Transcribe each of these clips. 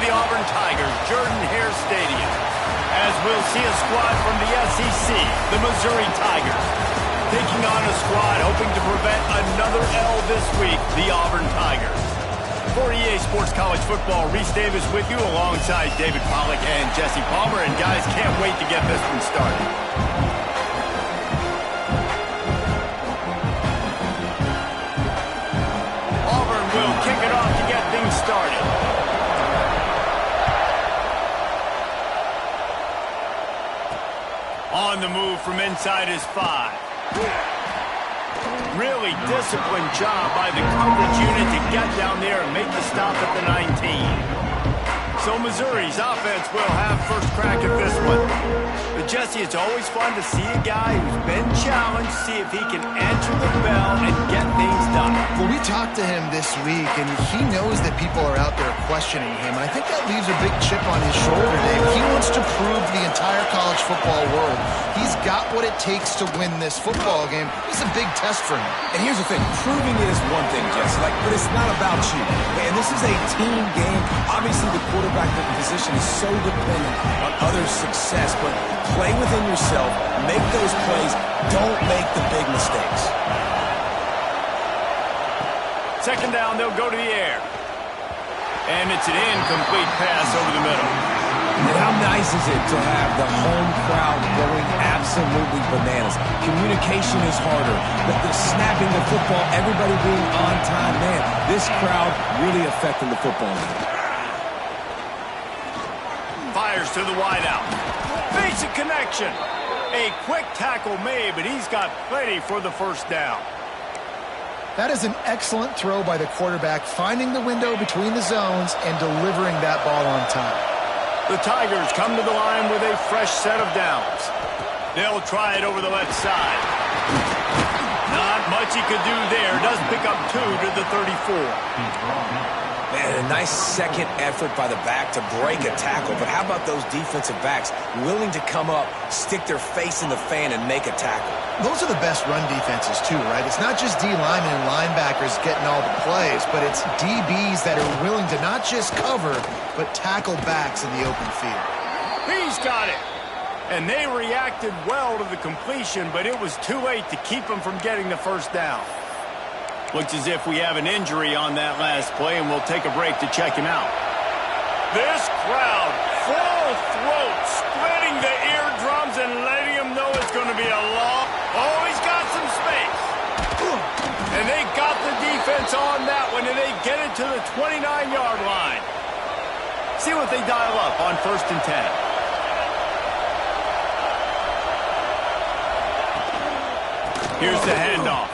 the Auburn Tigers, Jordan-Hare Stadium, as we'll see a squad from the SEC, the Missouri Tigers, taking on a squad hoping to prevent another L this week, the Auburn Tigers. For EA Sports College Football, Reese Davis with you alongside David Pollack and Jesse Palmer. And guys, can't wait to get this one started. Auburn will kick it off to get things started. On the move from inside his 5. Really disciplined job by the coverage unit to get down there and make the stop at the 19. So Missouri's offense will have first crack at this one. But Jesse, it's always fun to see a guy who's been challenged, see if he can answer the bell and get things done. Well, we talked to him this week, and he knows that people are out there questioning him. And I think that leaves a big chip on his shoulder, Dave. He wants to prove to the entire college football world he's got what it takes to win this football game. It's a big test for him. And here's the thing. Proving it is one thing, Jesse, but it's not about you. And this is a team game. Obviously, the quarterback position is so dependent on others' success, but play within yourself, make those plays, don't make the big mistakes. Second down, they'll go to the air. And it's an incomplete pass over the middle. And how nice is it to have the home crowd going absolutely bananas? Communication is harder, but the snapping the football, everybody being on time, man, this crowd really affecting the football game. Fires to the wideout. Basic connection. A quick tackle made, but he's got plenty for the first down. That is an excellent throw by the quarterback, finding the window between the zones and delivering that ball on time. The Tigers come to the line with a fresh set of downs. They'll try it over the left side. Not much he could do there. Does pick up 2 to the 34. Man, a nice second effort by the back to break a tackle. But how about those defensive backs willing to come up, stick their face in the fan, and make a tackle? Those are the best run defenses, too, right? It's not just D linemen and linebackers getting all the plays, but it's DBs that are willing to not just cover, but tackle backs in the open field. He's got it. And they reacted well to the completion, but it was too late to keep them from getting the first down. Looks as if we have an injury on that last play, and we'll take a break to check him out. This crowd, full throat, splitting the eardrums and letting him know it's going to be a long... Oh, he's got some space. And they got the defense on that one, and they get it to the 29-yard line. See what they dial up on 1st and 10. Here's the handoff.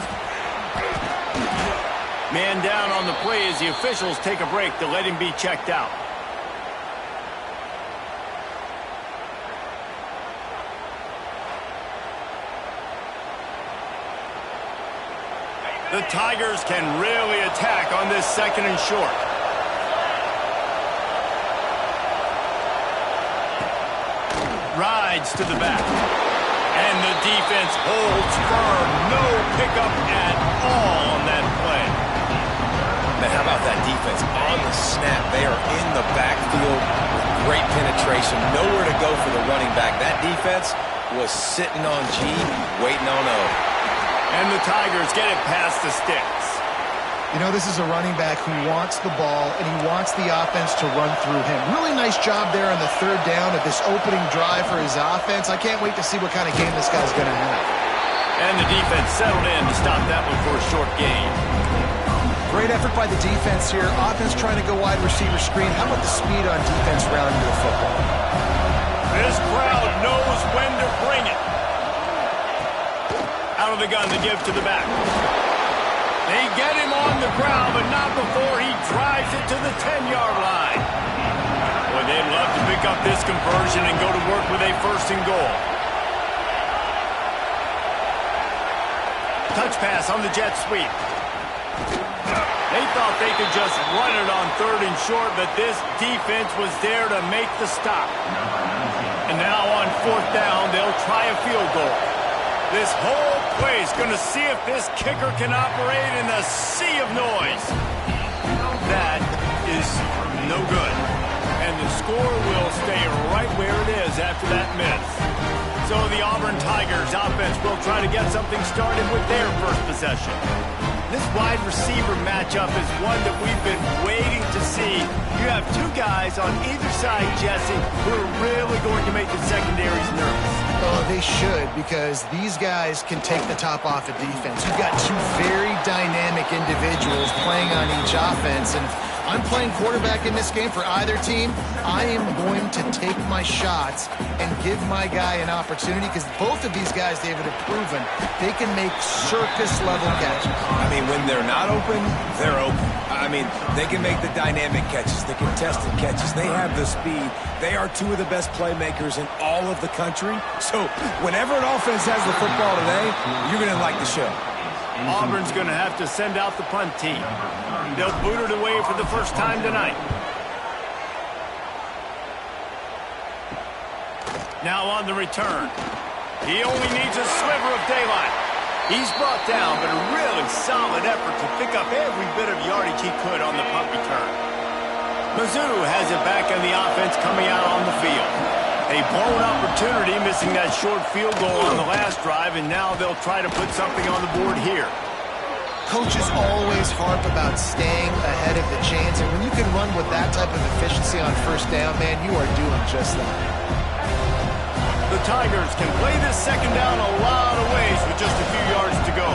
Man down on the play as the officials take a break to let him be checked out. The Tigers can really attack on this 2nd and short. Rides to the back. And the defense holds firm. No pickup at all on that play. Man, how about that defense? On the snap, they are in the backfield with great penetration. Nowhere to go for the running back. That defense was sitting on G, waiting on O. And the Tigers get it past the sticks. You know, this is a running back who wants the ball, and he wants the offense to run through him. Really nice job there on the 3rd down of this opening drive for his offense. I can't wait to see what kind of game this guy's going to have. And the defense settled in to stop that one for a short gain. Great effort by the defense here. Offense trying to go wide receiver screen. How about the speed on defense rounding to the football? This crowd knows when to bring it. Out of the gun to give to the back. They get him on the ground, but not before he drives it to the 10-yard line. Boy, they'd love to pick up this conversion and go to work with a 1st and goal. Touch pass on the jet sweep. They thought they could just run it on 3rd and short, but this defense was there to make the stop. And now on 4th down, they'll try a field goal. This whole play is going to see if this kicker can operate in the sea of noise. That is no good. the score will stay right where it is after that miss. So the Auburn Tigers offense will try to get something started with their first possession. This wide receiver matchup is one that we've been waiting to see. You have two guys on either side, Jesse, who are really going to make the secondaries nervous. Oh, they should, because these guys can take the top off of defense. You've got two very dynamic individuals playing on each offense, and if I'm playing quarterback in this game for either team, I am going to take my shots and give my guy an opportunity, because both of these guys, David, have proven they can make circus-level catches. I mean, when they're not open, they're open. I mean, they can make the dynamic catches, the contested catches. They have the speed. They are two of the best playmakers in all of the country. So whenever an offense has the football today, you're going to like the show. Auburn's going to have to send out the punt team. They'll boot it away for the first time tonight. Now on the return. He only needs a sliver of daylight. He's brought down, but a really solid effort to pick up every bit of yardage he could on the punt return. Mizzou has it back in the offense coming out on the field. A blown opportunity, missing that short field goal on the last drive, and now they'll try to put something on the board here. Coaches always harp about staying ahead of the chains, and when you can run with that type of efficiency on first down, man, you are doing just that. The Tigers can play this second down a lot of ways with just a few yards to go.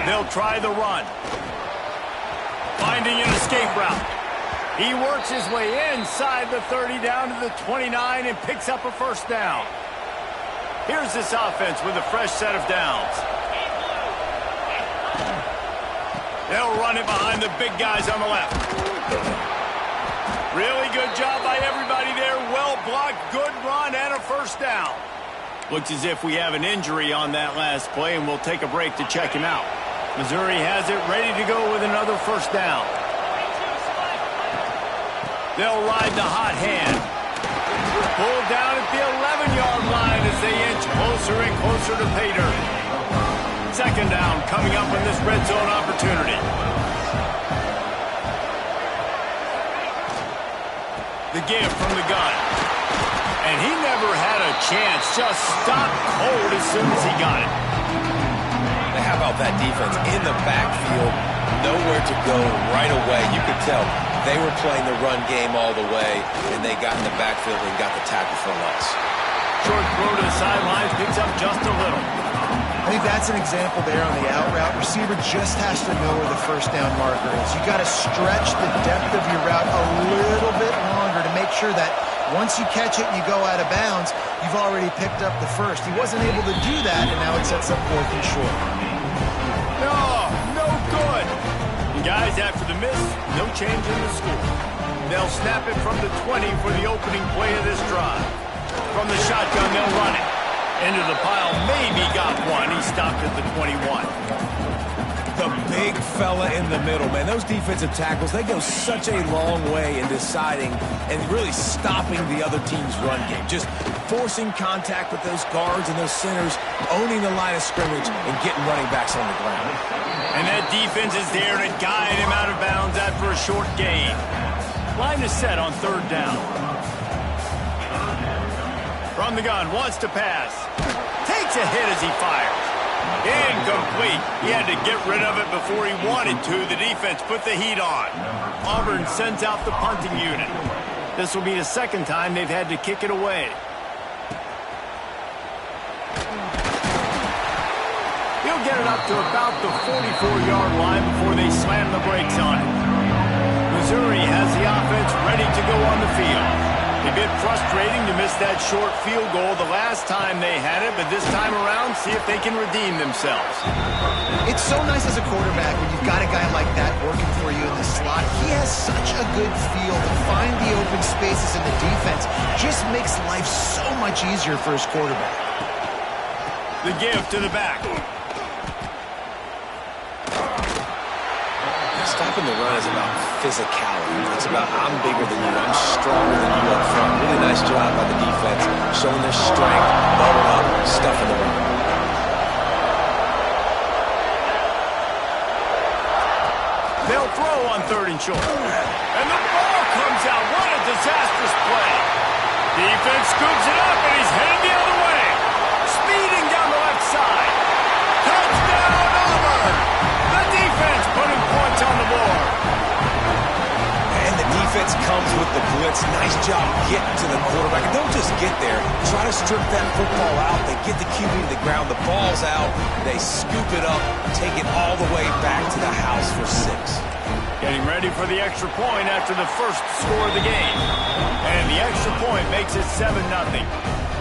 They'll try the run. Finding an escape route. He works his way inside the 30 down to the 29 and picks up a first down. Here's this offense with a fresh set of downs. They'll run it behind the big guys on the left. Really good job by everybody there. Well blocked, good run, and a first down. Looks as if we have an injury on that last play, and we'll take a break to check him out. Missouri has it ready to go with another first down. They'll ride the hot hand. Pulled down at the 11-yard line as they inch closer and closer to pay dirt. Second down coming up in this red zone opportunity. The give from the gun. And he never had a chance. Just stopped cold as soon as he got it. How about that defense in the backfield? Nowhere to go right away. You could tell they were playing the run game all the way, and they got in the backfield and got the tackle for a loss. Short throw to the sidelines, picks up just a little. I think that's an example there on the out route. Receiver just has to know where the first down marker is. You got to stretch the depth of your route a little bit longer to make sure that once you catch it and you go out of bounds, you've already picked up the first. He wasn't able to do that, and now it sets up fourth and short. No good. And guys, after the miss, no change in the score. They'll snap it from the 20 for the opening play of this drive. From the shotgun, they'll run it. Into the pile, maybe got one. He stopped at the 21. The big fella in the middle, man. Those defensive tackles, they go such a long way in deciding and really stopping the other team's run game. Just forcing contact with those guards and those centers, owning the line of scrimmage, and getting running backs on the ground. And that defense is there to guide him out of bounds after a short gain. Line is set on third down. From the gun, wants to pass. Takes a hit as he fires. Incomplete. He had to get rid of it before he wanted to. The defense put the heat on. Auburn sends out the punting unit. This will be the second time they've had to kick it away. He'll get it up to about the 44-yard line before they slam the brakes on it. Missouri has the offense ready to go on the field. A bit frustrating to miss that short field goal the last time they had it, but this time around, see if they can redeem themselves. It's so nice as a quarterback when you've got a guy like that working for you in the slot. He has such a good feel to find the open spaces in the defense. Just makes life so much easier for his quarterback. The give to the back. Stopping the run is about physicality. It's about I'm bigger than you, I'm stronger than you up front. Really nice job by the defense, showing their strength, bubble up, stuffing the run. They'll throw on third and short. And the ball comes out. What a disastrous play. Defense scoops it up, and he's headed the other way. Speeding down the left side. Touchdown, Auburn. The defense putting points on the board. And the defense comes with the blitz. Nice job getting to the quarterback. And don't just get there. Try to strip that football out. They get the QB to the ground. The ball's out. They scoop it up, take it all the way back to the house for 6. Getting ready for the extra point after the first score of the game. And the extra point makes it 7-0.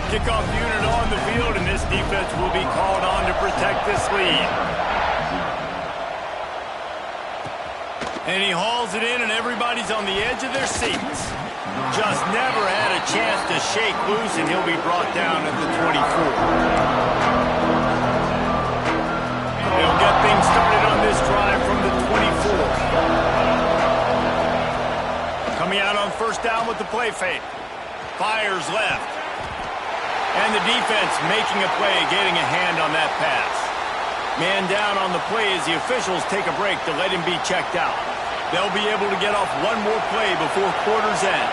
Kickoff unit on the field, and this defense will be called on to protect this lead. And he hauls it in, and everybody's on the edge of their seats. Just never had a chance to shake loose, and he'll be brought down at the 24. They'll get things started on this drive from the 24. Coming out on first down with the play fake. Fires left. And the defense making a play, getting a hand on that pass. Man down on the play as the officials take a break to let him be checked out. They'll be able to get off one more play before quarter's end.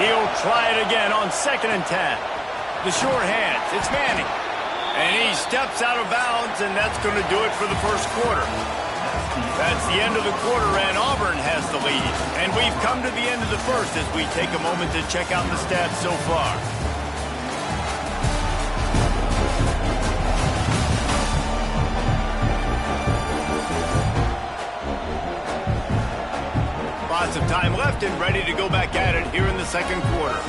He'll try it again on 2nd and 10. The short hands, it's Manning. And he steps out of bounds, and that's going to do it for the first quarter. That's the end of the quarter, and Auburn has the lead. And we've come to the end of the first as we take a moment to check out the stats so far. Lots of time left and ready to go back at it here in the second quarter.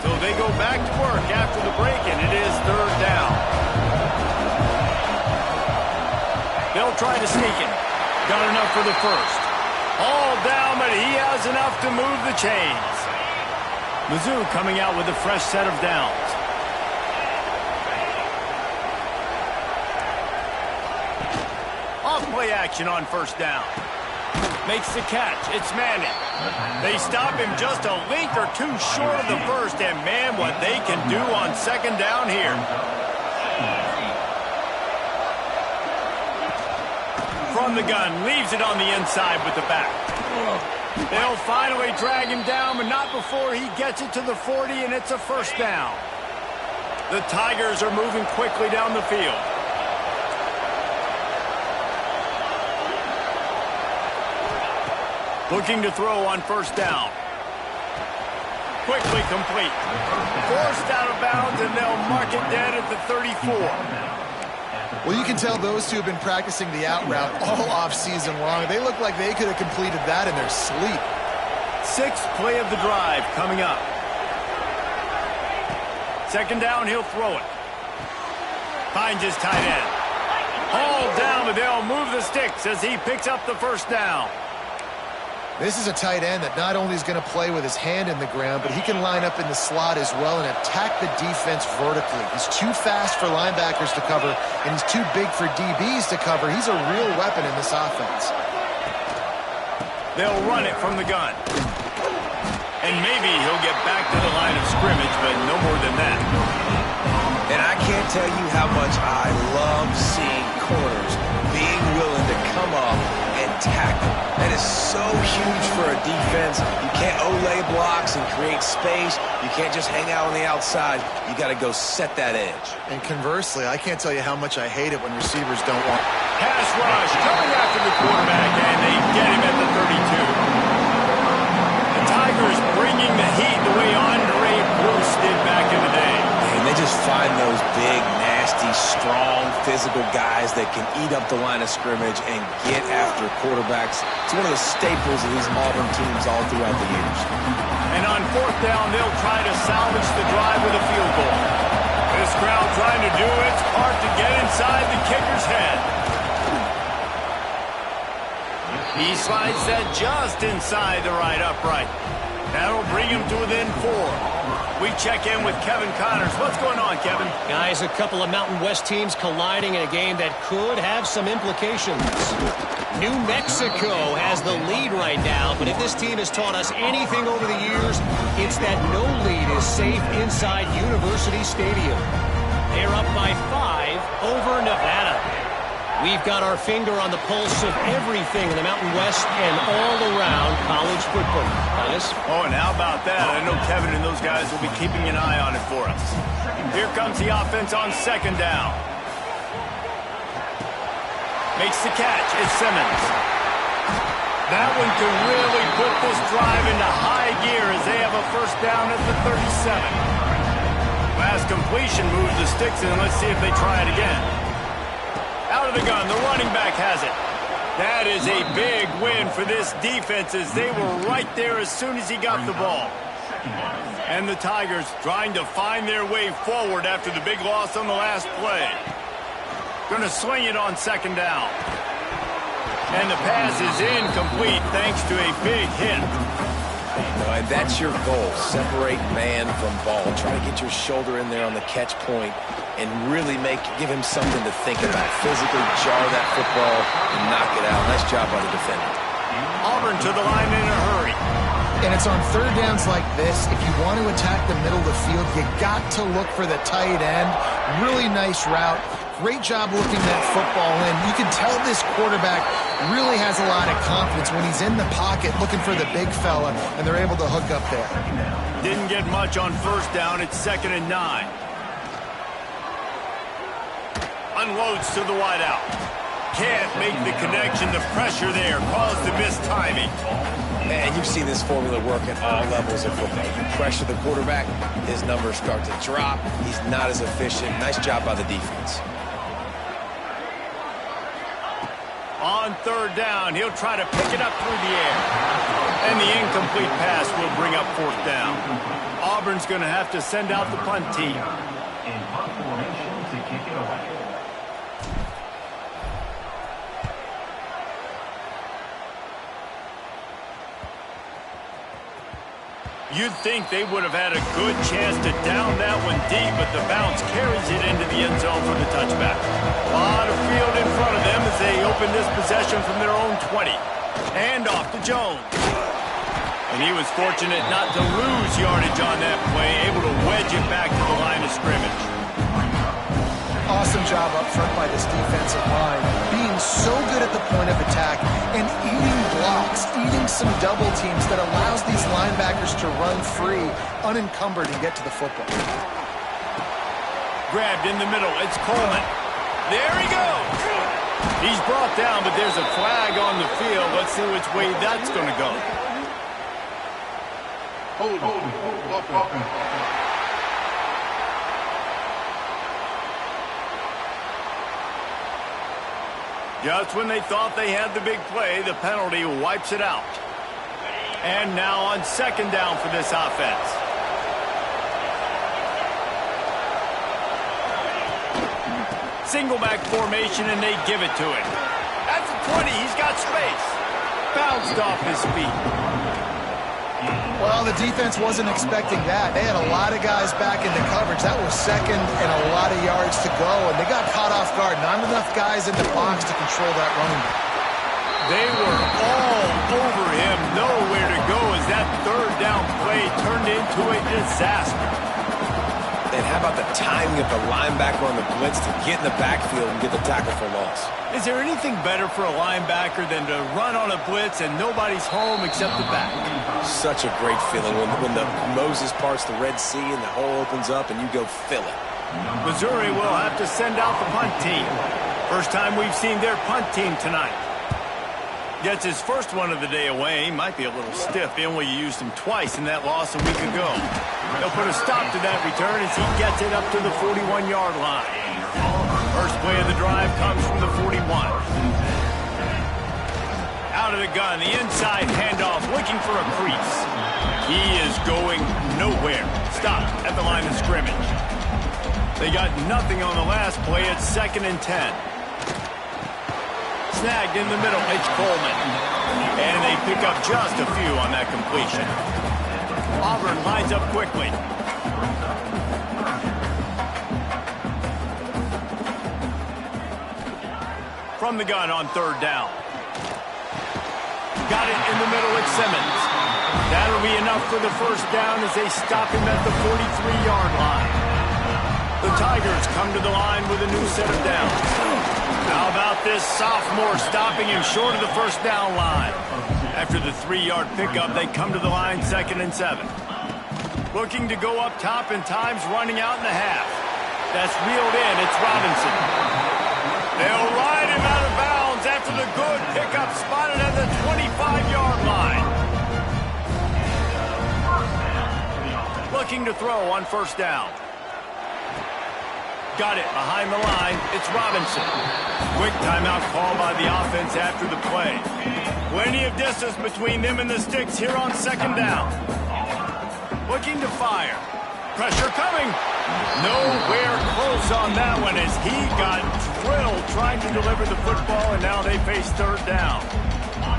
So they go back to work after the break, and it is 3rd down. They'll try to sneak it. Got enough for the first. All down, but he has enough to move the chains. Mizzou coming out with a fresh set of downs. Off-play action on first down. Makes the catch. It's Manning. They stop him just a length or two short of the first, and man, what they can do on 2nd down here. From the gun, leaves it on the inside with the back. They'll finally drag him down, but not before he gets it to the 40, and it's a first down. The Tigers are moving quickly down the field. Looking to throw on first down. Quickly complete. Forced out of bounds, and they'll mark it dead at the 34. Well, you can tell those two have been practicing the out route all off-season long. They look like they could have completed that in their sleep. 6th play of the drive coming up. 2nd down, he'll throw it. Finds his tight end. Hauled down, but they'll move the sticks as he picks up the first down. This is a tight end that not only is going to play with his hand in the ground, but he can line up in the slot as well and attack the defense vertically. He's too fast for linebackers to cover, and he's too big for DBs to cover. He's a real weapon in this offense. They'll run it from the gun. And maybe he'll get back to the line of scrimmage, but no more than that. And I can't tell you how much I love seeing corners being willing to come up and tackle. That is so huge for a defense. You can't olay blocks and create space. You can't just hang out on the outside. You got to go set that edge. And conversely, I can't tell you how much I hate it when receivers don't want. Pass rush coming after the quarterback, and they get him at the 32. The Tigers bringing the heat the way Andre Bruce did back in the day. And they just find those big, nasty, strong, physical guys that can eat up the line of scrimmage and get after quarterbacks. It's one of the staples of these Auburn teams all throughout the years. And on 4th down, they'll try to salvage the drive with a field goal. This crowd trying to do its part to get inside the kicker's head. He slides that just inside the right upright. That'll bring him to within 4. We check in with Kevin Connors. What's going on, Kevin? Guys, a couple of Mountain West teams colliding in a game that could have some implications. New Mexico has the lead right now, but if this team has taught us anything over the years, it's that no lead is safe inside University Stadium. They're up by 5 over Nevada. We've got our finger on the pulse of everything in the Mountain West and all around college football. Dennis? Oh, and how about that? I know Kevin and those guys will be keeping an eye on it for us. Here comes the offense on second down. Makes the catch. It's Simmons. That one can really put this drive into high gear as they have a first down at the 37. Last completion moves the sticks in. Let's see if they try it again. Out of the gun, the running back has it. That is a big win for this defense as they were right there as soon as he got the ball. And the Tigers trying to find their way forward after the big loss on the last play. Going to swing it on second down. And the pass is incomplete thanks to a big hit. And that's your goal. Separate man from ball. Try to get your shoulder in there on the catch point and really give him something to think about. Physically jar that football and knock it out. Nice job by the defender. Auburn to the line in a hurry. And it's on third downs like this. If you want to attack the middle of the field, you got to look for the tight end. Really nice route. Great job looking that football in. You can tell this quarterback really has a lot of confidence when he's in the pocket looking for the big fella, and they're able to hook up there. Didn't get much on first down. It's 2nd and 9. Unloads to the wideout. Can't make the connection. The pressure there caused the missed timing. Man, you've seen this formula work at all levels of football. You pressure the quarterback, his numbers start to drop. He's not as efficient. Nice job by the defense. On third down, he'll try to pick it up through the air. And the incomplete pass will bring up fourth down. Auburn's going to have to send out the punt team. In punt formation to kick it away. You'd think they would have had a good chance to down that one deep, but the bounce carries it into the end zone for the touchback. A lot of field in front of them as they open this possession from their own 20. And off to Jones. And he was fortunate not to lose yardage on that play, able to wedge it back to the line of scrimmage. Awesome job up front by this defensive line, being so good at the point of attack and eating blocks, eating some double teams that allows these linebackers to run free, unencumbered, and get to the football. Grabbed in the middle. It's Coleman. There he goes. He's brought down, but there's a flag on the field. Let's see which way that's going to go. Hold on. Just when they thought they had the big play, the penalty wipes it out. And now on second down for this offense. Single back formation, and they give it to him. That's a 20. He's got space. Bounced off his feet. Well, the defense wasn't expecting that. They had a lot of guys back into coverage. That was second and a lot of yards to go, and they got caught off guard. Not enough guys in the box to control that running back. They were all over him, nowhere to go as that third down play turned into a disaster. And how about the timing of the linebacker on the blitz to get in the backfield and get the tackle for loss? Is there anything better for a linebacker than to run on a blitz and nobody's home except the back? Such a great feeling when the Moses parts the Red Sea and the hole opens up and you go fill it. Missouri will have to send out the punt team. First time we've seen their punt team tonight. Gets his first one of the day away. He might be a little stiff. Inway used him twice in that loss a week ago. They'll put a stop to that return as he gets it up to the 41-yard line. First play of the drive comes from the 41. Out of the gun, the inside handoff, looking for a crease. He is going nowhere. Stopped at the line of scrimmage. They got nothing on the last play. It's 2nd and 10. Snagged in the middle, it's Coleman. And they pick up just a few on that completion. Auburn lines up quickly. From the gun on third down. Got it in the middle, it's Simmons. That'll be enough for the first down as they stop him at the 43-yard line. The Tigers come to the line with a new set of downs. How about this sophomore stopping him short of the first down line? After the 3-yard pickup, they come to the line 2nd and 7. Looking to go up top, and time's running out in the half. That's reeled in. It's Robinson. They'll ride him out of bounds after the good pickup spotted at the 25-yard line. Looking to throw on first down. Got it behind the line. It's Robinson. Quick timeout call by the offense after the play. Plenty of distance between them and the sticks here on 2nd down. Looking to fire. Pressure coming. Nowhere close on that one as he got drilled trying to deliver the football, and now they face 3rd down.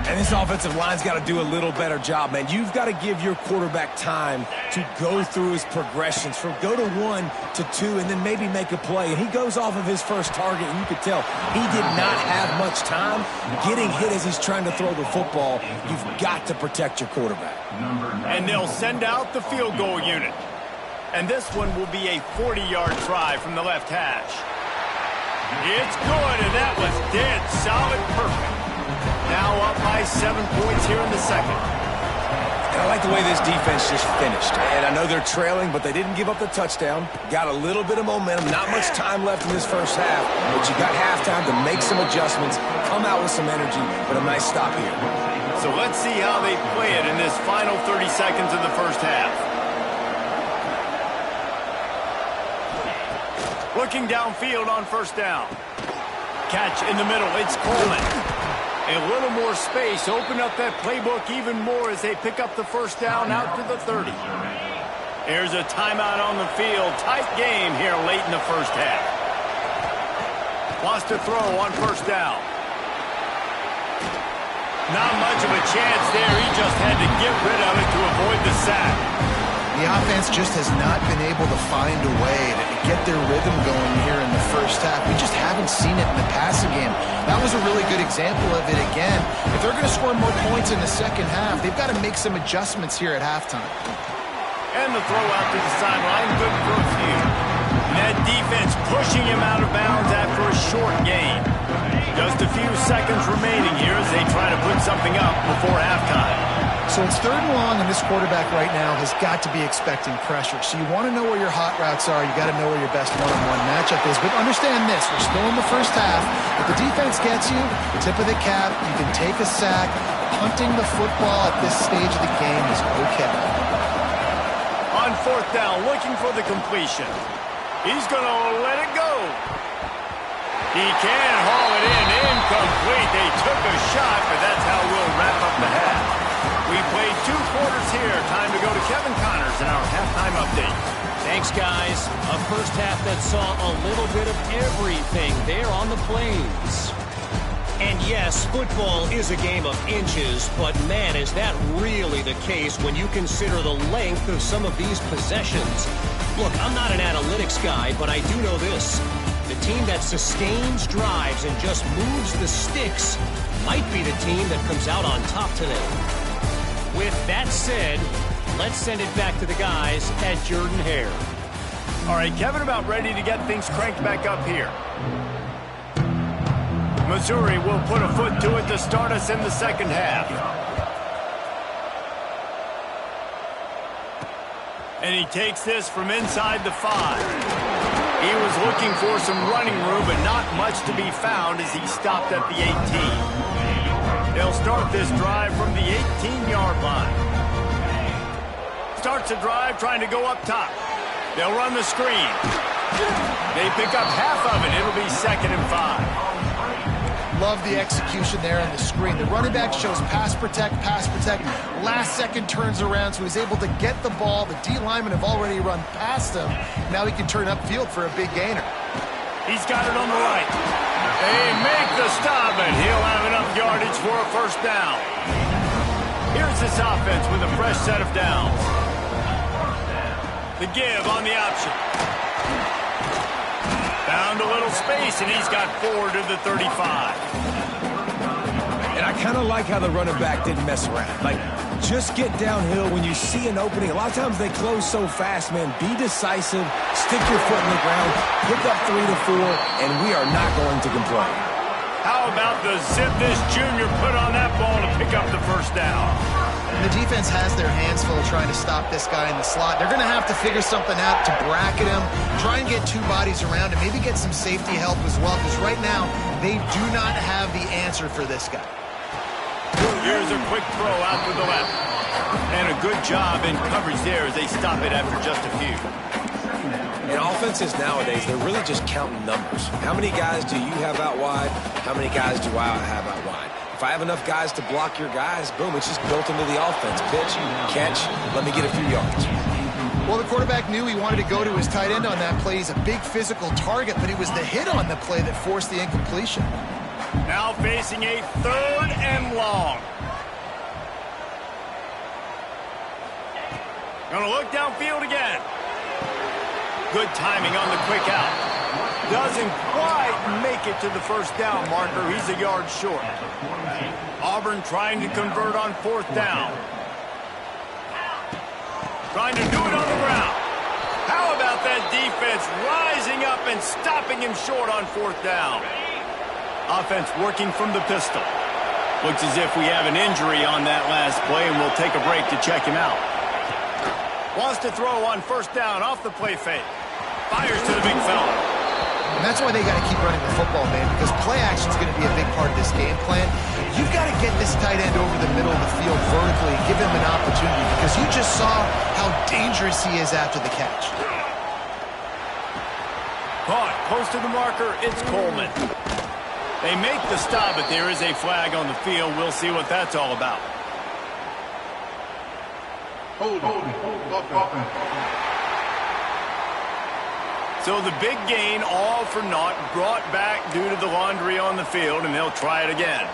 And this offensive line's got to do a little better job, man. You've got to give your quarterback time to go through his progressions from go to 1 to 2 and then maybe make a play. And he goes off of his first target, and you could tell he did not have much time getting hit as he's trying to throw the football. You've got to protect your quarterback. And they'll send out the field goal unit. And this one will be a 40-yard try from the left hash. It's good, and that was dead solid perfect. Now up by 7 points here in the 2nd. And I like the way this defense just finished. And I know they're trailing, but they didn't give up the touchdown. Got a little bit of momentum. Not much time left in this first half, but you got halftime to make some adjustments, come out with some energy, but a nice stop here. So let's see how they play it in this final 30 seconds of the first half. Looking downfield on first down. Catch in the middle. It's Coleman. A little more space. Open up that playbook even more as they pick up the first down out to the 30. Here's a timeout on the field. Tight game here late in the first half. Wants to throw on first down. Not much of a chance there. He just had to get rid of it to avoid the sack. The offense just has not been able to find a way to get their rhythm going here in the first half. We just haven't seen it in the passing game. That was a really good example of it again. If they're going to score more points in the second half, they've got to make some adjustments here at halftime. And the throw out to the sideline, good for a few. And that defense pushing him out of bounds after a short gain. Just a few seconds remaining here as they try to put something up before halftime. So it's 3rd and long, and this quarterback right now has got to be expecting pressure. So you want to know where your hot routes are. You got to know where your best one-on-one matchup is. But understand this, we're still in the first half. If the defense gets you, tip of the cap, you can take a sack. Punting the football at this stage of the game is okay. On 4th down, looking for the completion. He's going to let it go. He can haul it in, incomplete. They took a shot, but that's how we'll wrap up the half. We played 2 quarters here. Time to go to Kevin Connors in our halftime update. Thanks, guys. A first half that saw a little bit of everything there on the Plains. And yes, football is a game of inches, but man, is that really the case when you consider the length of some of these possessions. Look, I'm not an analytics guy, but I do know this. The team that sustains drives and just moves the sticks might be the team that comes out on top today. With that said, let's send it back to the guys at Jordan Hare. All right, Kevin, about ready to get things cranked back up here. Missouri will put a foot to it to start us in the second half. And he takes this from inside the 5. He was looking for some running room, but not much to be found as he stopped at the 18. They'll start this drive from the 18-yard line. Starts a drive trying to go up top. They'll run the screen. They pick up half of it. It'll be 2nd and 5. Love the execution there on the screen. The running back shows pass protect. Last second turns around, so he's able to get the ball. The D linemen have already run past him. Now he can turn upfield for a big gainer. He's got it on the right. They make the stop, and he'll have enough yardage for a first down. Here's this offense with a fresh set of downs. The give on the option. Found a little space, and he's got 4 to the 35. And I kind of like how the running back didn't mess around. Like, Just get downhill when you see an opening. A lot of times they close so fast, man. Be decisive, stick your foot in the ground, pick up 3 to 4, and we are not going to complain. How about the zip this junior put on that ball to pick up the first down? The defense has their hands full trying to stop this guy in the slot. They're going to have to figure something out to bracket him, try and get 2 bodies around him, maybe get some safety help as well, because right now they do not have the answer for this guy. Here's a quick throw out to the left. And a good job in coverage there as they stop it after just a few. In offenses nowadays, they're really just counting numbers. How many guys do you have out wide? How many guys do I have out wide? If I have enough guys to block your guys, boom, it's just built into the offense. Pitch, catch, let me get a few yards. Well, the quarterback knew he wanted to go to his tight end on that play. He's a big physical target, but it was the hit on the play that forced the incompletion. Now facing a 3rd and long. Gonna look downfield again. Good timing on the quick out. Doesn't quite make it to the first down marker. He's a yard short. Auburn trying to convert on 4th down. Trying to do it on the ground. How about that defense rising up and stopping him short on 4th down? Offense working from the pistol. Looks as if we have an injury on that last play, and we'll take a break to check him out. Wants to throw on 1st down off the play fake. Fires to the big fella. And that's why they got to keep running the football, man, because play action is going to be a big part of this game plan. You've got to get this tight end over the middle of the field vertically and give him an opportunity, because you just saw how dangerous he is after the catch. Caught close to the marker. It's Coleman. They make the stop, but there is a flag on the field. We'll see what that's all about. Hold. So the big gain, all for naught, brought back due to the laundry on the field, and they'll try it again.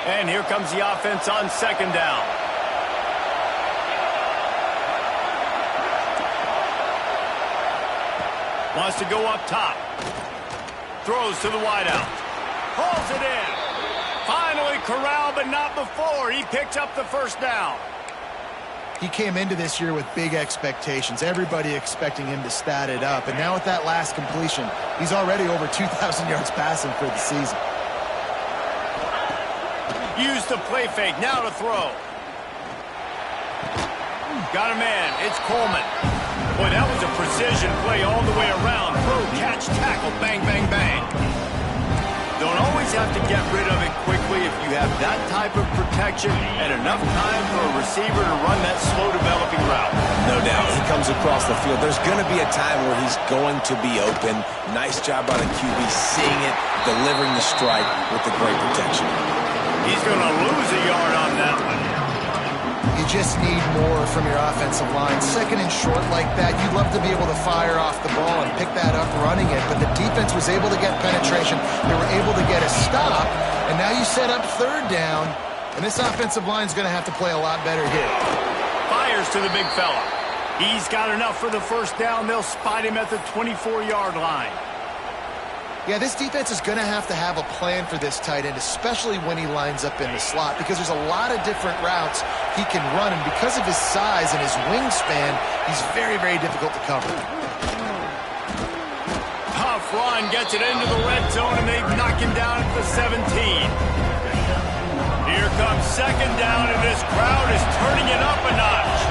And here comes the offense on 2nd down. Wants to go up top. Throws to the wideout. Hauls it in. Finally corralled, but not before. He picks up the 1st down. He came into this year with big expectations. Everybody expecting him to stat it up. And now with that last completion, he's already over 2,000 yards passing for the season. Use the play fake. Now to throw. Got a man. It's Coleman. Boy, that was a precision play all the way around. Throw, catch, tackle, bang, bang, bang. Don't always have to get rid of it quickly if you have that type of protection and enough time for a receiver to run that slow-developing route. No doubt. He comes across the field. There's going to be a time where he's going to be open. Nice job by the QB seeing it, delivering the strike with the great protection. He's going to lose a yard on that one. You just need more from your offensive line. 2nd and short like that, you'd love to be able to fire off the ball and pick that up running it, but the defense was able to get penetration. They were able to get a stop, and now you set up 3rd down, and this offensive line is going to have to play a lot better here. Fires to the big fella. He's got enough for the 1st down. They'll spot him at the 24-yard line. Yeah, this defense is going to have a plan for this tight end, especially when he lines up in the slot, because there's a lot of different routes he can run, and because of his size and his wingspan, he's very, very difficult to cover. Tough run, gets it into the red zone, and they knock him down at the 17. Here comes 2nd down, and this crowd is turning it up a notch.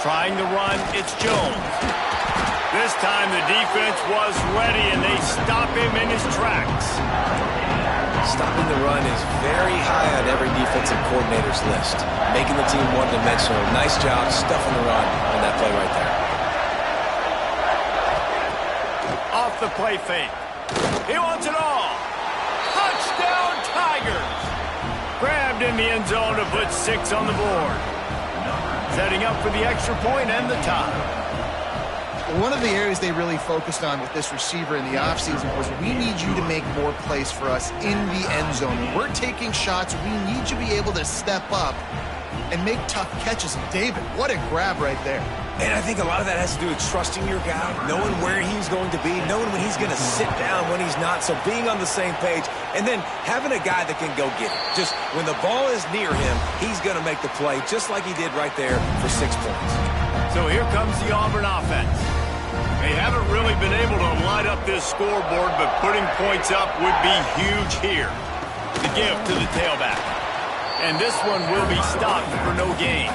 Trying to run, it's Jones. This time the defense was ready, and they stop him in his tracks. Stopping the run is very high on every defensive coordinator's list. Making the team one-dimensional. Nice job stuffing the run on that play right there. Off the play fake. He wants it all. Touchdown, Tigers. Grabbed in the end zone to put 6 on the board. Setting up for the extra point and the tie. One of the areas they really focused on with this receiver in the offseason was, we need you to make more plays for us in the end zone. When we're taking shots, we need you to be able to step up and make tough catches. And David, what a grab right there. And I think a lot of that has to do with trusting your guy, knowing where he's going to be, knowing when he's going to sit down, when he's not, so being on the same page, and then having a guy that can go get it. Just when the ball is near him, he's going to make the play, just like he did right there for 6 points. So here comes the Auburn offense. They haven't really been able to light up this scoreboard, but putting points up would be huge here. The give to the tailback. And this one will be stopped for no gain.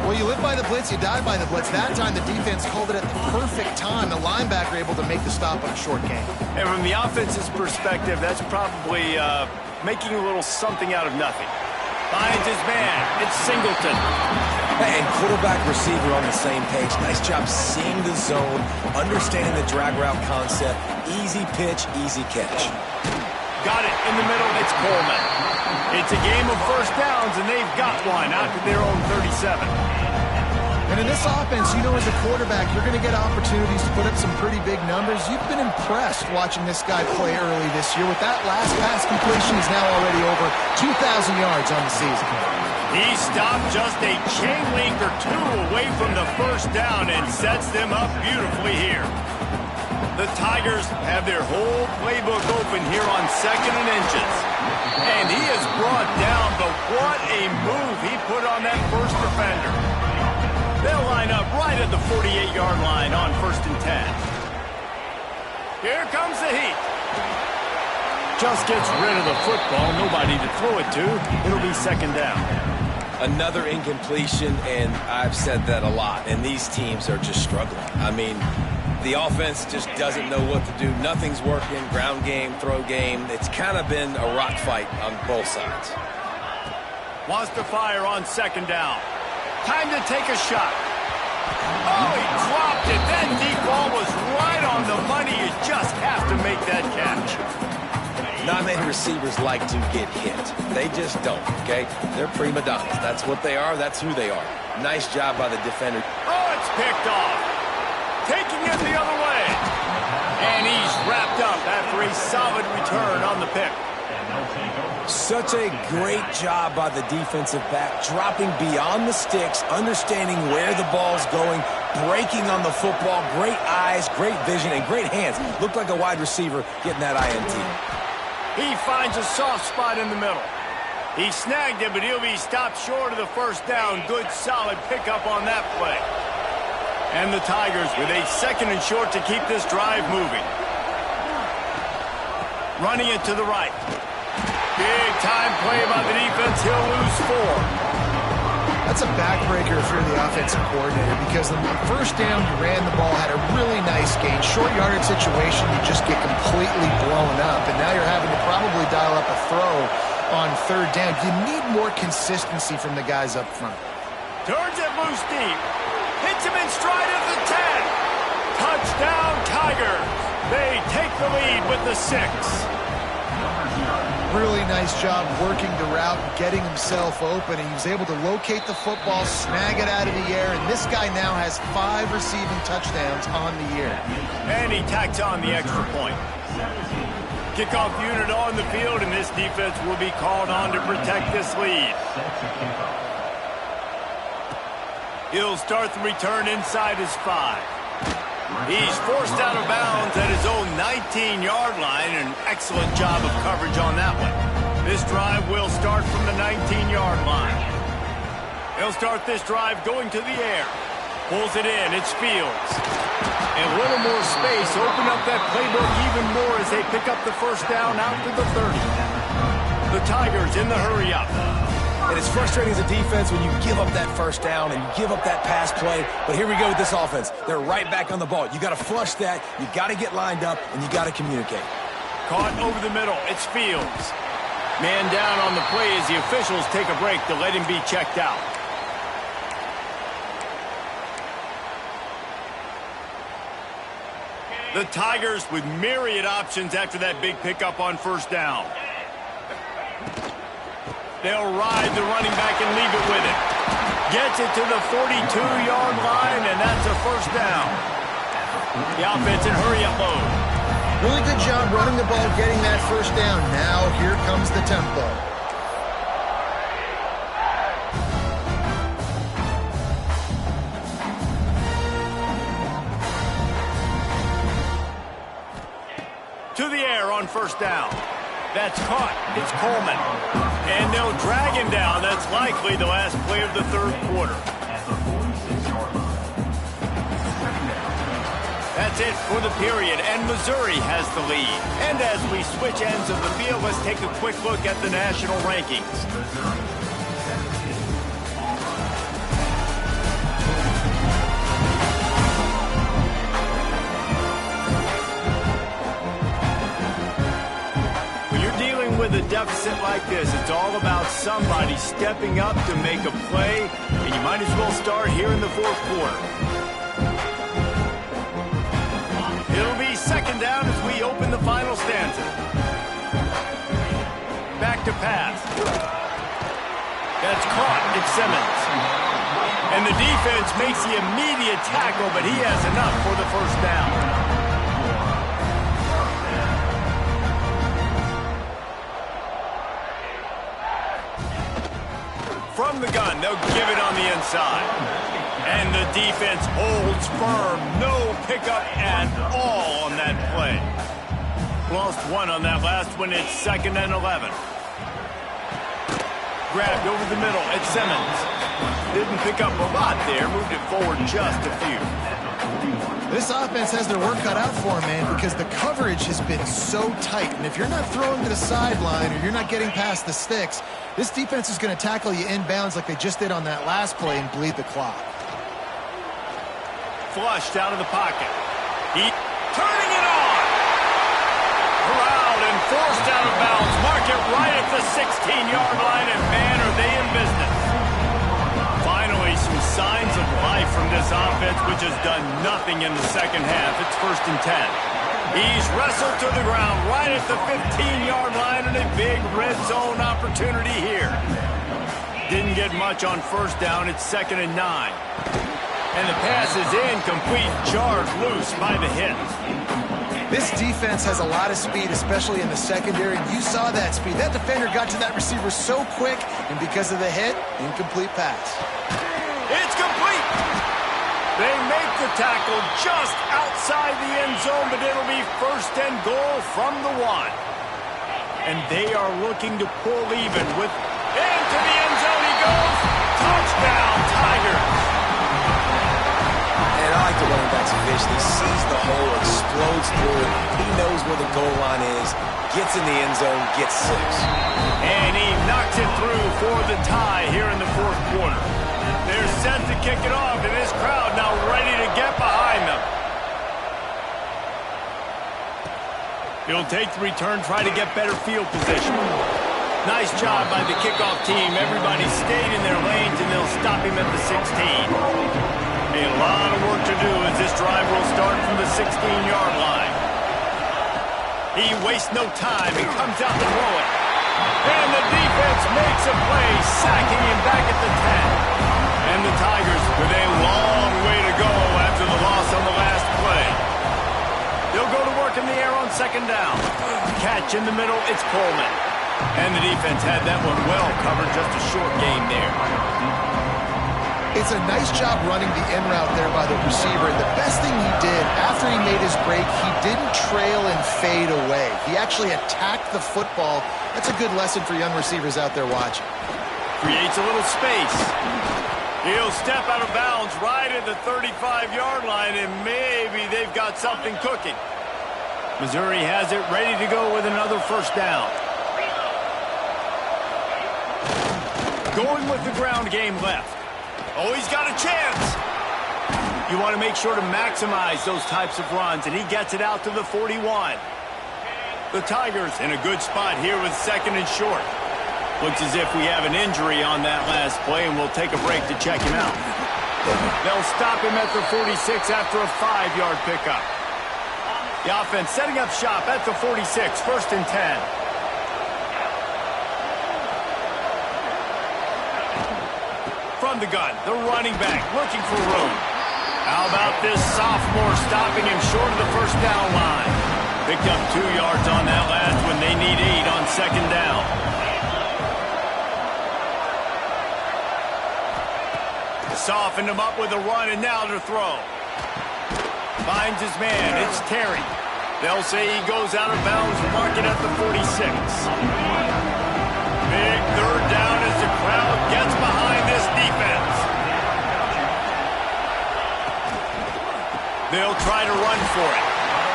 Well, you live by the blitz, you die by the blitz. That time the defense called it at the perfect time. The linebacker able to make the stop on a short gain. And from the offense's perspective, that's probably making a little something out of nothing. Finds his man. It's Singleton. Hey, and quarterback receiver on the same page. Nice job seeing the zone, understanding the drag route concept. Easy pitch, easy catch. Got it in the middle. It's Coleman. It's a game of first downs, and they've got one out to their own 37. And in this offense, you know, as a quarterback, you're going to get opportunities to put up some pretty big numbers. You've been impressed watching this guy play early this year. With that last pass completion, he's now already over 2,000 yards on the season. He stopped just a chain link or two away from the first down and sets them up beautifully here. The Tigers have their whole playbook open here on 2nd and inches. And he is brought down, but what a move he put on that first defender. They'll line up right at the 48-yard line on 1st and 10. Here comes the heat. Just gets rid of the football. Nobody to throw it to. It'll be 2nd down. Another incompletion, and I've said that a lot, and these teams are just struggling. I mean, the offense just doesn't know what to do. Nothing's working. Ground game, throw game. It's kind of been a rock fight on both sides. Wants to fire on 2nd down. Time to take a shot. Oh, he dropped it. That deep ball was right on the money. You just have to make that catch. Not many receivers like to get hit. They just don't, okay? They're prima donnas. That's what they are. That's who they are. Nice job by the defender. Oh, it's picked off. Taking it the other way. And he's wrapped up after a solid return on the pick. Such a great job by the defensive back, dropping beyond the sticks, understanding where the ball's going, breaking on the football. Great eyes, great vision, and great hands. Looked like a wide receiver getting that INT. He finds a soft spot in the middle. He snagged it, but he'll be stopped short of the first down. Good, solid pickup on that play. And the Tigers with a 2nd and short to keep this drive moving. Running it to the right. Big time play by the defense. He'll lose 4. That's a backbreaker if you're the offensive coordinator, because on the first down, you ran the ball, had a really nice gain. Short yardage situation, you just get completely blown up, and now you're having to probably dial up a throw on 3rd down. You need more consistency from the guys up front. Turns it loose deep. Hits him in stride at the 10. Touchdown, Tigers. They take the lead with the 6. Really nice job working the route, getting himself open, and he was able to locate the football, snag it out of the air, and this guy now has 5 receiving touchdowns on the year. And he tacks on the extra point. Kickoff unit on the field, and this defense will be called on to protect this lead. He'll start the return inside his 5. He's forced out of bounds at his own 19-yard line. An excellent job of coverage on that one. This drive will start from the 19-yard line. He'll start this drive going to the air. Pulls it in. It's Fields. And a little more space. Open up that playbook even more as they pick up the first down out to the 30. The Tigers in the hurry-up. And it's frustrating as a defense when you give up that first down and you give up that pass play. But here we go with this offense. They're right back on the ball. You got to flush that. You got to get lined up, and you got to communicate. Caught over the middle. It's Fields. Man down on the play as the officials take a break to let him be checked out. The Tigers with myriad options after that big pickup on first down. They'll ride the running back and leave it with it. Gets it to the 42-yard line, and that's a first down. The offense in hurry-up mode. Really good job running the ball, getting that first down. Now here comes the tempo. on first down. That's caught. It's Coleman. And they'll drag him down. That's likely the last play of the third quarter. That's it for the period, and Missouri has the lead. And as we switch ends of the field, let's take a quick look at the national rankings. When you're dealing with a deficit like this, it's all about somebody stepping up to make a play, and you might as well start here in the fourth quarter. It'll be second down as we open the final stanza. Back to pass. That's caught. It's Simmons. And the defense makes the immediate tackle, but he has enough for the first down. From the gun, they'll give it on the inside. And the defense holds firm. No pickup at all on that play. Lost one on that last one. It's 2nd and 11. Grabbed over the middle. It's Simmons. Didn't pick up a lot there. Moved it forward just a few. This offense has their work cut out for them, man, because the coverage has been so tight. And if you're not throwing to the sideline or you're not getting past the sticks, this defense is going to tackle you inbounds like they just did on that last play and bleed the clock. Flushed out of the pocket. He turning it on. Corralled and forced out of bounds. Mark it right at the 16-yard line, and man, are they in business. Finally, some signs of life from this offense, which has done nothing in the second half. It's 1st and 10. He's wrestled to the ground right at the 15-yard line, and a big red zone opportunity here. Didn't get much on first down. It's 2nd and 9. And the pass is incomplete, jarred loose by the hit. This defense has a lot of speed, especially in the secondary, and you saw that speed. That defender got to that receiver so quick, and because of the hit, incomplete pass. It's complete. They make the tackle just outside the end zone, but it'll be 1st and goal from the 1. And they are looking to pull even with, into the end zone he goes. Touchdown, Tigers. And I like the running back's vision. He sees the hole, explodes through it. He knows where the goal line is, gets in the end zone, gets 6. And he knocks it through for the tie here in the fourth quarter. They're set to kick it off, and this crowd now ready to get behind them. He'll take the return, try to get better field position. Nice job by the kickoff team. Everybody stayed in their lanes, and they'll stop him at the 16. A lot of work to do as this drive will start from the 16-yard line. He wastes no time and comes out to throw it. And the defense makes a play, sacking him back at the 10. And the Tigers with a long way to go after the loss on the last play. They'll go to work in the air on 2nd down. Catch in the middle, it's Coleman. And the defense had that one well covered, just a short game there. It's a nice job running the in route there by the receiver, and the best thing he did after he made his break, he didn't trail and fade away. He actually attacked the football. That's a good lesson for young receivers out there watching. Creates a little space. He'll step out of bounds right at the 35-yard line, and maybe they've got something cooking. Missouri has it ready to go with another first down. Going with the ground game left. Oh, he's got a chance. You want to make sure to maximize those types of runs, and he gets it out to the 41. The Tigers in a good spot here with 2nd and short. Looks as if we have an injury on that last play, and we'll take a break to check him out. They'll stop him at the 46 after a 5-yard pickup. The offense setting up shop at the 46, 1st and 10. From the gun, the running back looking for room. How about this sophomore stopping him short of the first down line? Picked up 2 yards on that last one. They need 8 on 2nd down. Softened him up with a run, and now to throw. Finds his man. It's Terry. They'll say he goes out of bounds, mark it at the 46. Big third down as the crowd gets behind this defense. They'll try to run for it.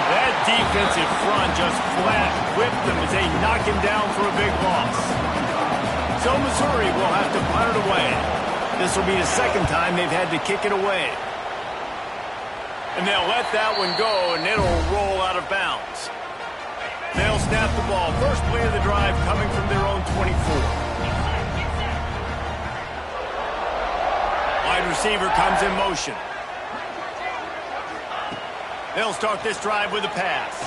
That defensive front just flat whipped them as they knock him down for a big loss. So Missouri will have to punt it away. This will be the second time they've had to kick it away. And they'll let that one go, and it'll roll out of bounds. They'll snap the ball. First play of the drive coming from their own 24. Wide receiver comes in motion. They'll start this drive with a pass.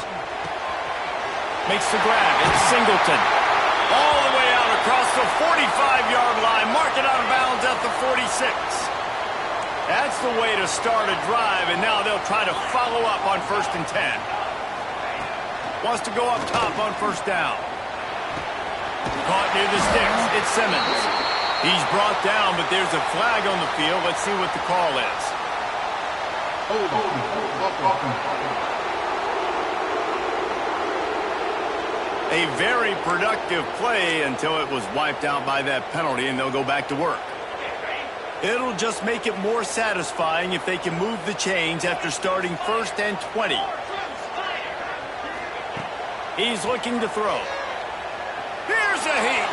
Makes the grab. It's Singleton. All the way out across the 45-yard line. Mark it out of bounds at the 46. That's the way to start a drive, and now they'll try to follow up on 1st and 10. Wants to go up top on 1st down. Caught near the sticks. It's Simmons. He's brought down, but there's a flag on the field. Let's see what the call is. A very productive play until it was wiped out by that penalty, and they'll go back to work. It'll just make it more satisfying if they can move the chains after starting 1st and 20. He's looking to throw. Here's a heat.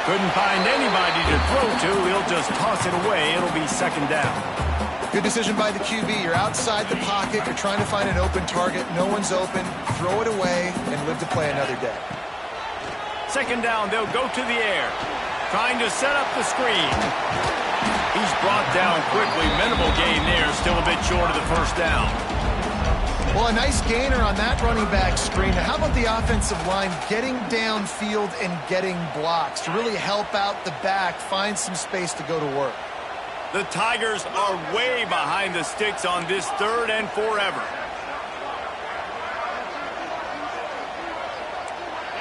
Couldn't find anybody to throw to. He'll just toss it away. It'll be 2nd down. Good decision by the QB. You're outside the pocket. You're trying to find an open target. No one's open. Throw it away and live to play another day. 2nd down. They'll go to the air. Trying to set up the screen. He's brought down quickly. Minimal gain there. Still a bit short of the 1st down. Well, a nice gainer on that running back screen. Now, how about the offensive line getting downfield and getting blocks to really help out the back, find some space to go to work? The Tigers are way behind the sticks on this 3rd and forever.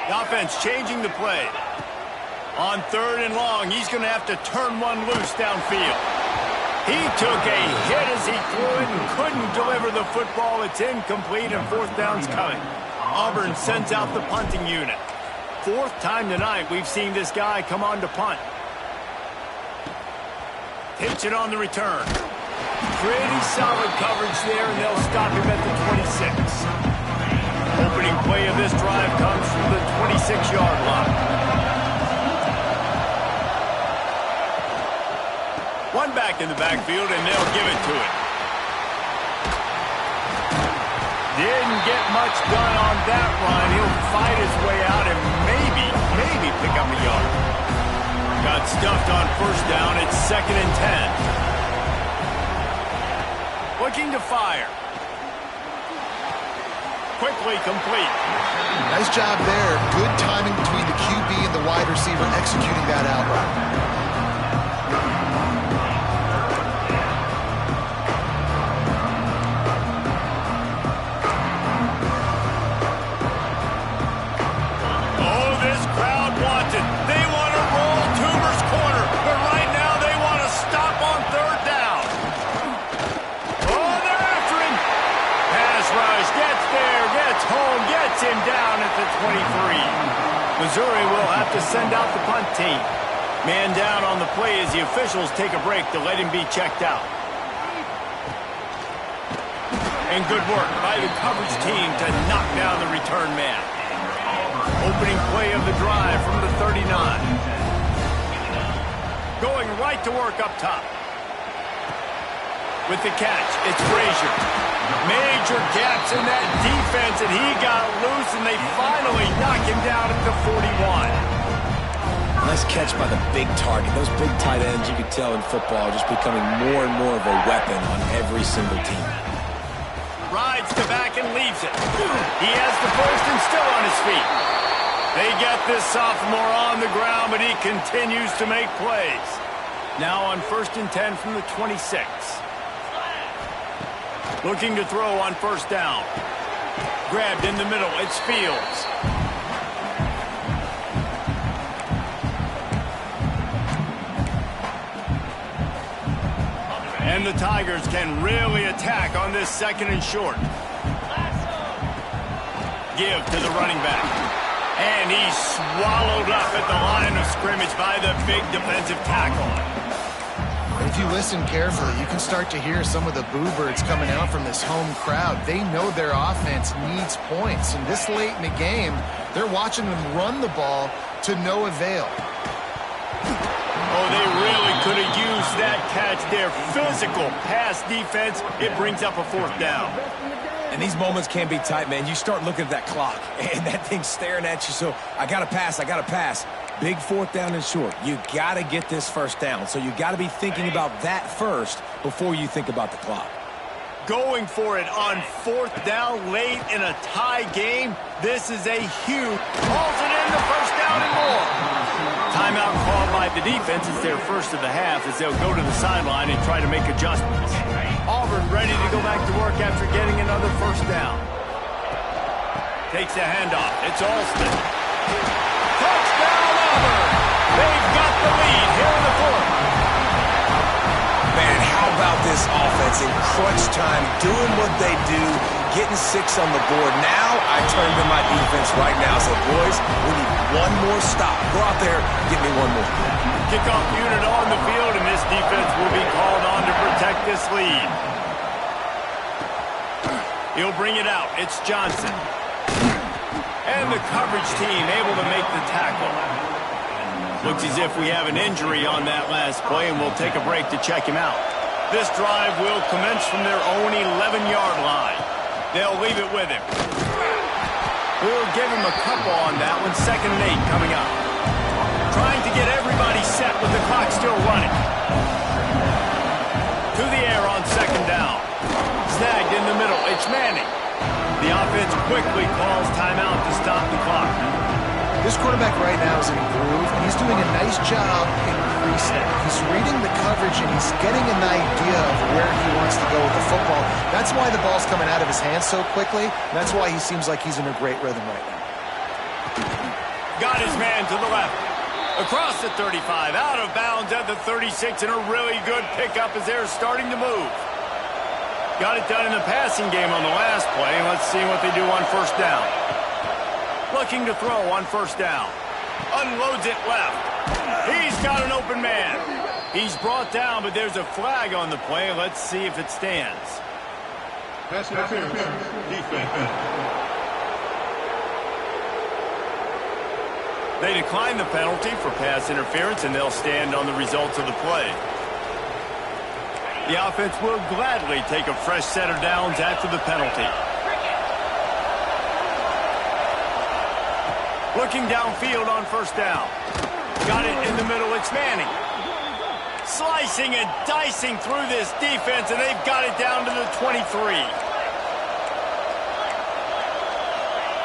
The offense changing the play. On 3rd and long, he's going to have to turn one loose downfield. He took a hit as he threw it and couldn't deliver the football. It's incomplete, and 4th down's coming. Auburn sends out the punting unit. 4th time tonight we've seen this guy come on to punt. Takes it on the return. Pretty solid coverage there, and they'll stop him at the 26. Opening play of this drive comes from the 26-yard line. One back in the backfield, and they'll give it to him. Didn't get much done on that run. He'll fight his way out and maybe pick up a yard. Got stuffed on 1st down. It's 2nd and 10. Looking to fire. Quickly complete. Nice job there. Good timing between the QB and the wide receiver executing that out route. Him down at the 23. Missouri will have to send out the punt team. Man down on the play as the officials take a break to let him be checked out. And good work by the coverage team to knock down the return man. Opening play of the drive from the 39. Going right to work up top. With the catch, it's Frazier. Major gaps in that defense, and he got loose, and they finally knock him down at the 41. Nice catch by the big target. Those big tight ends, you could tell in football, are just becoming more and more of a weapon on every single team. Rides to back and leaves it. He has the first and still on his feet. They get this sophomore on the ground, but he continues to make plays. Now on 1st and 10 from the 26. Looking to throw on 1st down. Grabbed in the middle. It's Fields. And the Tigers can really attack on this 2nd and short. give to the running back. And he's swallowed up at the line of scrimmage by the big defensive tackle. If you listen carefully, you can start to hear some of the boo birds coming out from this home crowd. They know their offense needs points, and this late in the game, they're watching them run the ball to no avail. Oh, they really could have used that catch there. Physical pass defense. It brings up a 4th down. And these moments can be tight, man. You start looking at that clock, and that thing's staring at you. So I got to pass. Big 4th down and short. You got to get this 1st down. So you got to be thinking about that first before you think about the clock. Going for it on 4th down late in a tie game. This is a huge. Calls it in the 1st down and more. Timeout called by the defense. It's their first of the half as they'll go to the sideline and try to make adjustments. Auburn ready to go back to work after getting another 1st down. Takes a handoff. It's Alston. Touchdown Auburn! They've got the lead here in the 4th. Man, how about this offense in crunch time, doing what they do, getting 6 on the board. Now I turn to my defense right now. So, boys, we need one more stop. Go out there, get me one more. Kickoff unit on the field, and this defense will be called on to protect this lead. He'll bring it out. It's Johnson. And the coverage team able to make the tackle. Looks as if we have an injury on that last play, and we'll take a break to check him out. This drive will commence from their own 11-yard line. They'll leave it with him. We'll give him a couple on that one. 2nd and 8 coming up. Trying to get everybody set with the clock still running. To the air on 2nd down. Snagged in the middle. It's Manning. The offense quickly calls timeout to stop the clock. This quarterback right now is in a groove, and he's doing a nice job increasing. He's reading the coverage, and he's getting an idea of where he wants to go with the football. That's why the ball's coming out of his hands so quickly. That's why he seems like he's in a great rhythm right now. Got his man to the left. Across the 35, out of bounds at the 36, and a really good pickup as they're starting to move. Got it done in the passing game on the last play, and let's see what they do on 1st down. Looking to throw on 1st down. Unloads it left. He's got an open man. He's brought down, but there's a flag on the play. Let's see if it stands. Pass interference. Defense. They decline the penalty for pass interference, and they'll stand on the results of the play. The offense will gladly take a fresh set of downs after the penalty. Looking downfield on 1st down. Got it in the middle. It's Manning. Slicing and dicing through this defense, and they've got it down to the 23.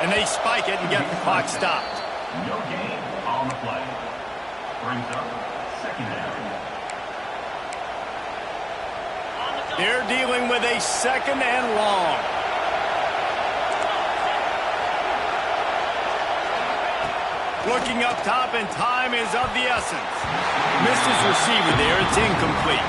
And they spike it and get the clock stopped. No gain on the play. Brings up 2nd down. They're dealing with a 2nd and long. Looking up top, and time is of the essence. Misses receiver there. It's incomplete.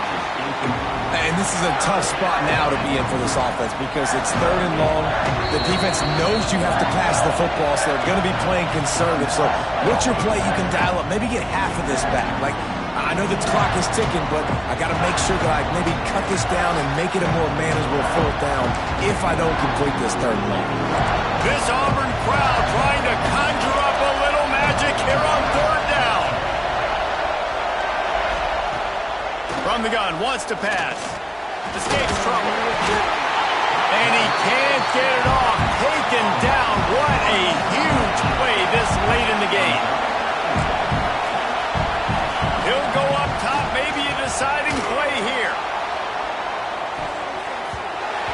And this is a tough spot now to be in for this offense because it's 3rd and long. The defense knows you have to pass the football, so they're going to be playing conservative. So what's your play you can dial up? Maybe get half of this back. Like, I know the clock is ticking, but I got to make sure that I maybe cut this down and make it a more manageable 4th down if I don't complete this 3rd and long. This Auburn crowd trying to conjure up a little magic here on 3rd down. From the gun, wants to pass. Escapes trouble. And he can't get it off. Taken down. What a huge play this late in the game. He'll go up top, maybe a deciding play here.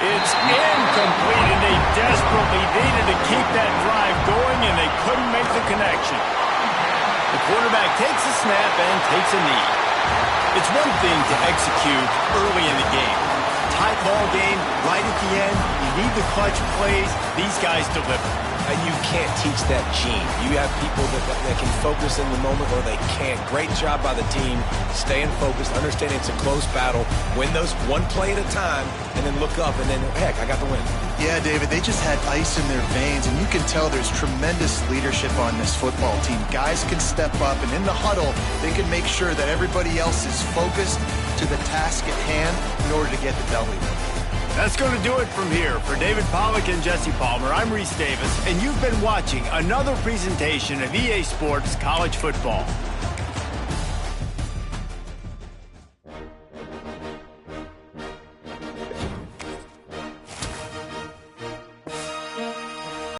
It's incomplete, and they desperately needed to keep that drive going, and they couldn't make the connection. The quarterback takes a snap and takes a knee. It's one thing to execute early in the game. Tight ball game, right at the end, you need the clutch plays. These guys deliver. and you can't teach that gene. You have people that can focus in the moment or they can't. Great job by the team, staying focused, understanding it's a close battle, win those one play at a time, and then look up, and then, heck, I got the win. Yeah, David, they just had ice in their veins, and you can tell there's tremendous leadership on this football team. Guys can step up, and in the huddle, they can make sure that everybody else is focused to the task at hand in order to get the W. That's going to do it from here. For David Pollack and Jesse Palmer, I'm Reese Davis, and you've been watching another presentation of EA Sports College Football.